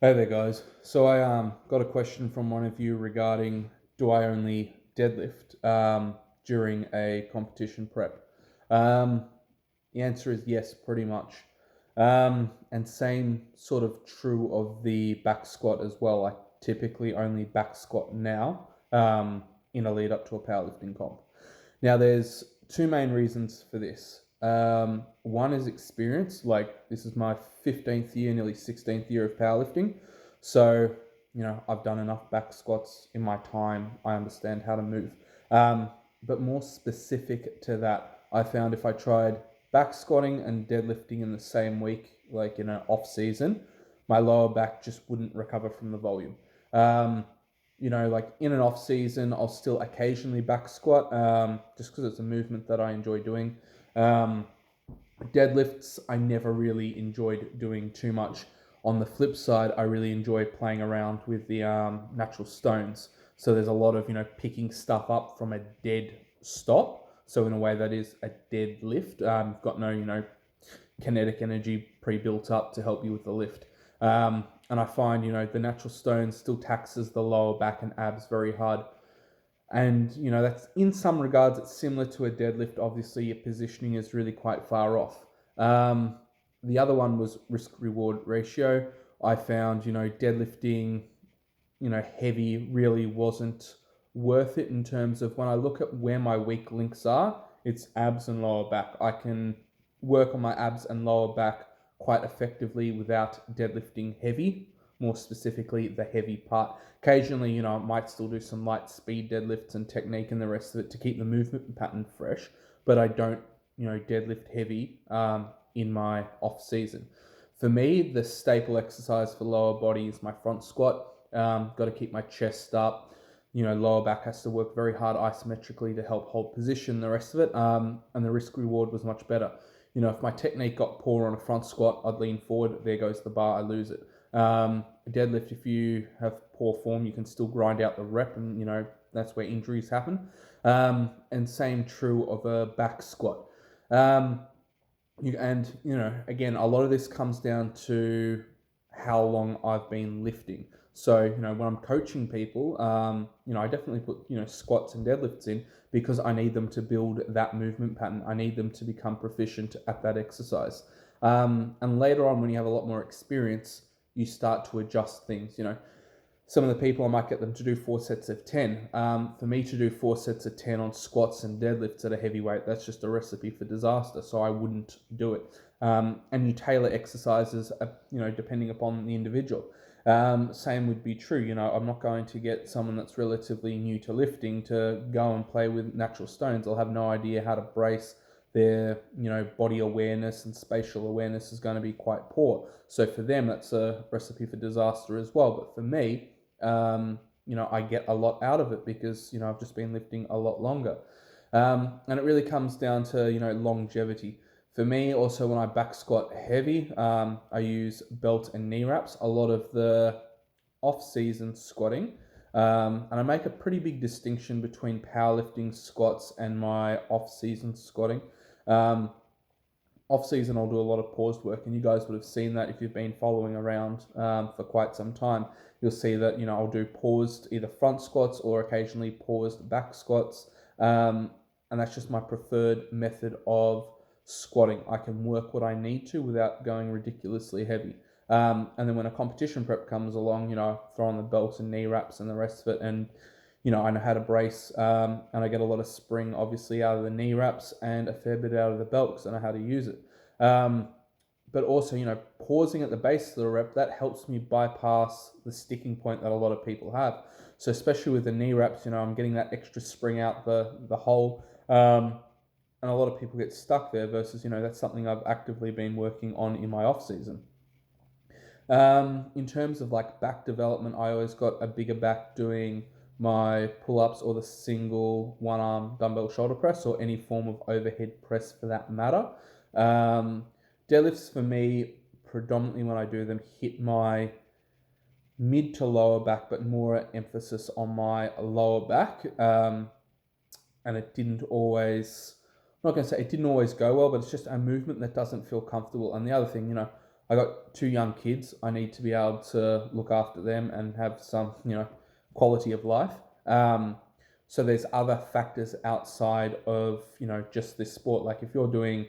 Hey there, guys. So I got a question from one of you regarding do I only deadlift during a competition prep? Um, the answer is yes, pretty much. And same sort of true of the back squat as well. I typically only back squat now in a lead up to a powerlifting comp. Now, there's two main reasons for this. One is experience. Like, this is my 15th year, nearly 16th year of powerlifting. So, I've done enough back squats in my time. I understand how to move. But more specific to that, I found if I tried back squatting and deadlifting in the same week, like in an off season, my lower back just wouldn't recover from the volume. Like in an off season, I'll still occasionally back squat, just because it's a movement that I enjoy doing. Deadlifts, I never really enjoyed doing too much. On the flip side, I really enjoy playing around with the natural stones. So there's a lot of picking stuff up from a dead stop. So in a way, that is a deadlift. You've got no kinetic energy pre-built up to help you with the lift. And I find, the natural stone still taxes the lower back and abs very hard. And, that's in some regards, it's similar to a deadlift. Obviously, your positioning is really quite far off. The other one was risk reward ratio. I found, deadlifting, heavy really wasn't worth it in terms of when I look at where my weak links are, it's abs and lower back. I can work on my abs and lower back quite effectively without deadlifting heavy, more specifically the heavy part. Occasionally, I might still do some light speed deadlifts and technique and the rest of it to keep the movement pattern fresh, but I don't, deadlift heavy in my off season. For me, the staple exercise for lower body is my front squat. Got to keep my chest up. Lower back has to work very hard isometrically to help hold position, the rest of it. And the risk reward was much better. If my technique got poor on a front squat, I'd lean forward. There goes the bar. I lose it. Deadlift, if you have poor form, you can still grind out the rep, and that's where injuries happen. And same true of a back squat. Again, a lot of this comes down to how long I've been lifting. So, when I'm coaching people, I definitely put, squats and deadlifts in because I need them to build that movement pattern. I need them to become proficient at that exercise. And later on, when you have a lot more experience, you start to adjust things. Some of the people, I might get them to do 4 sets of 10. For me to do 4 sets of 10 on squats and deadlifts at a heavy weight, that's just a recipe for disaster. So I wouldn't do it. And you tailor exercises, depending upon the individual. Same would be true. I'm not going to get someone that's relatively new to lifting to go and play with natural stones. They'll have no idea how to brace. Their body awareness and spatial awareness is going to be quite poor. So for them, that's a recipe for disaster as well. But for me, I get a lot out of it because I've just been lifting a lot longer, and it really comes down to longevity. For me, also when I back squat heavy, I use belt and knee wraps. A lot of the off-season squatting. And I make a pretty big distinction between powerlifting squats and my off-season squatting. Off-season, I'll do a lot of paused work, and you guys would have seen that if you've been following around for quite some time. You'll see that, I'll do paused either front squats or occasionally paused back squats. And that's just my preferred method of squatting. I can work what I need to without going ridiculously heavy. And then when a competition prep comes along, throw on the belts and knee wraps and the rest of it. And, I know how to brace, and I get a lot of spring, obviously, out of the knee wraps and a fair bit out of the belt because I know how to use it. But also, pausing at the base of the rep, that helps me bypass the sticking point that a lot of people have. So especially with the knee wraps, I'm getting that extra spring out the hole. And a lot of people get stuck there versus, that's something I've actively been working on in my off season. In terms of like back development, I always got a bigger back doing my pull-ups or the single one-arm dumbbell shoulder press or any form of overhead press for that matter. Deadlifts for me, predominantly when I do them, hit my mid to lower back, but more emphasis on my lower back. And it didn't always, I'm not going to say it didn't always go well, but it's just a movement that doesn't feel comfortable. And the other thing, I I got 2 young kids. I need to be able to look after them and have some, quality of life. So there's other factors outside of, just this sport. Like if you're doing,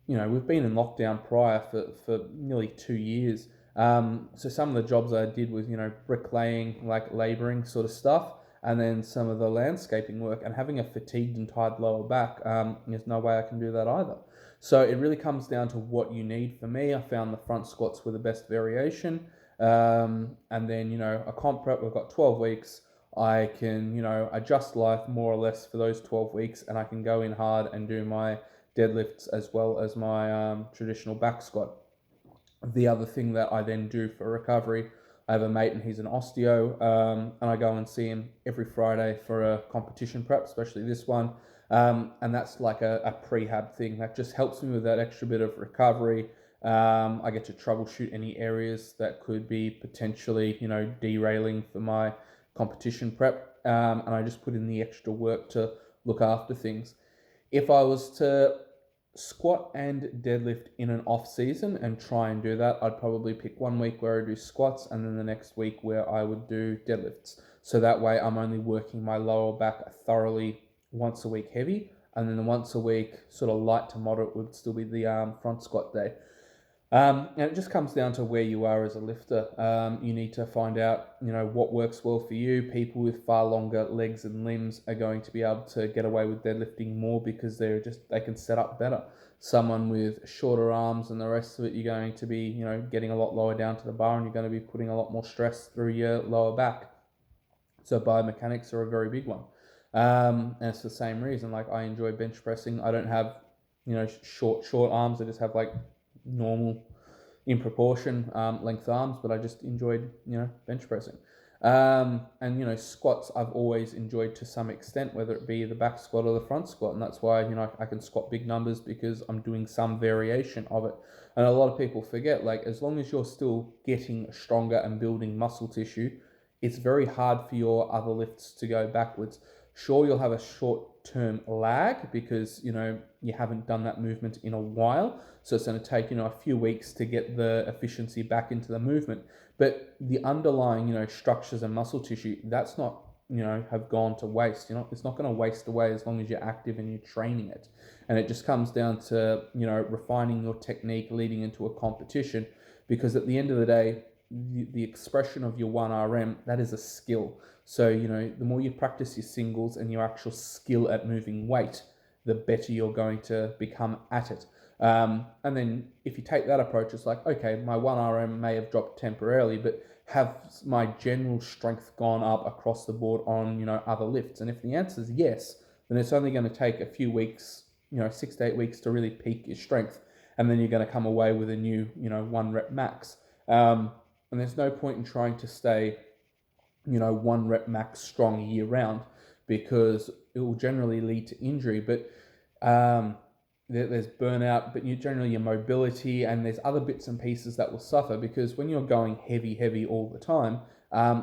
we've been in lockdown prior for nearly 2 years. So some of the jobs I did was, bricklaying, like labouring sort of stuff, and then some of the landscaping work. And having a fatigued and tired lower back, there's no way I can do that either. So it really comes down to what you need. For me, I found the front squats were the best variation. And then, a comp prep, we've got 12 weeks. I can, adjust life more or less for those 12 weeks, and I can go in hard and do my deadlifts as well as my traditional back squat. The other thing that I then do for recovery, I have a mate and he's an osteo, and I go and see him every Friday for a competition prep, especially this one. And that's like a prehab thing that just helps me with that extra bit of recovery. I get to troubleshoot any areas that could be potentially, derailing for my competition prep. And I just put in the extra work to look after things. If I was to squat and deadlift in an off season and try and do that, I'd probably pick 1 week where I do squats and then the next week where I would do deadlifts. So that way I'm only working my lower back thoroughly once a week heavy, and then the once a week sort of light to moderate would still be the front squat day. And it just comes down to where you are as a lifter. You need to find out, what works well for you. People with far longer legs and limbs are going to be able to get away with deadlifting more because they can set up better. Someone with shorter arms and the rest of it, you're going to be, getting a lot lower down to the bar, and you're going to be putting a lot more stress through your lower back. So biomechanics are a very big one. And it's the same reason, like I enjoy bench pressing. I don't have, short arms. I just have like normal in proportion length arms, but I just enjoyed, bench pressing. And, squats I've always enjoyed to some extent, whether it be the back squat or the front squat. And that's why, I can squat big numbers because I'm doing some variation of it. And a lot of people forget, like, as long as you're still getting stronger and building muscle tissue, it's very hard for your other lifts to go backwards. Sure, you'll have a short-term lag because, you haven't done that movement in a while. So it's going to take, a few weeks to get the efficiency back into the movement. But the underlying, structures and muscle tissue, that's not, have gone to waste. It's not going to waste away as long as you're active and you're training it. And it just comes down to, refining your technique leading into a competition, because at the end of the day, the expression of your 1RM, that is a skill. So, the more you practice your singles and your actual skill at moving weight, the better you're going to become at it. And then if you take that approach, it's like, okay, my 1RM may have dropped temporarily, but have my general strength gone up across the board on, other lifts? And if the answer is yes, then it's only going to take a few weeks, 6 to 8 weeks to really peak your strength. And then you're going to come away with a new, 1 rep max. And there's no point in trying to stay, 1 rep max strong year round, because it will generally lead to injury. But there's burnout, but generally your mobility, and there's other bits and pieces that will suffer, because when you're going heavy all the time,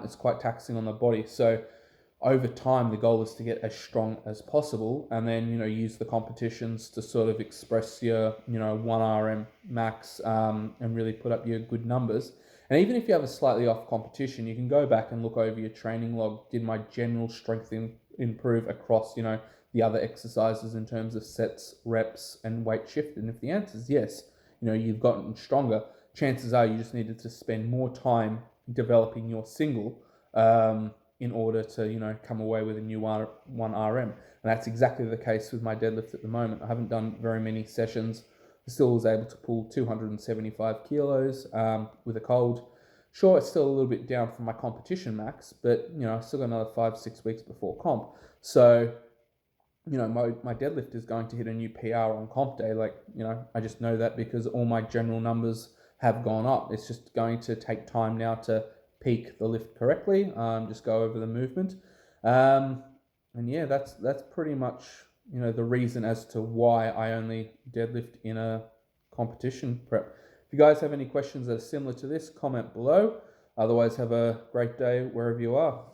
it's quite taxing on the body. So over time, the goal is to get as strong as possible, and then, use the competitions to sort of express your, 1RM max, and really put up your good numbers. And even if you have a slightly off competition, you can go back and look over your training log. Did my general strength improve across, the other exercises in terms of sets, reps, and weight shift? And if the answer is yes, you've gotten stronger, chances are you just needed to spend more time developing your single in order to, come away with a new 1RM. And that's exactly the case with my deadlift at the moment. I haven't done very many sessions. I still was able to pull 275 kilos with a cold. Sure, it's still a little bit down from my competition max, but, I still got another 5-6 weeks before comp. So, my deadlift is going to hit a new PR on comp day. Like, I just know that because all my general numbers have gone up. It's just going to take time now to peak the lift correctly, just go over the movement. And yeah, that's pretty much, the reason as to why I only deadlift in a competition prep. If you guys have any questions that are similar to this, comment below. Otherwise, have a great day wherever you are.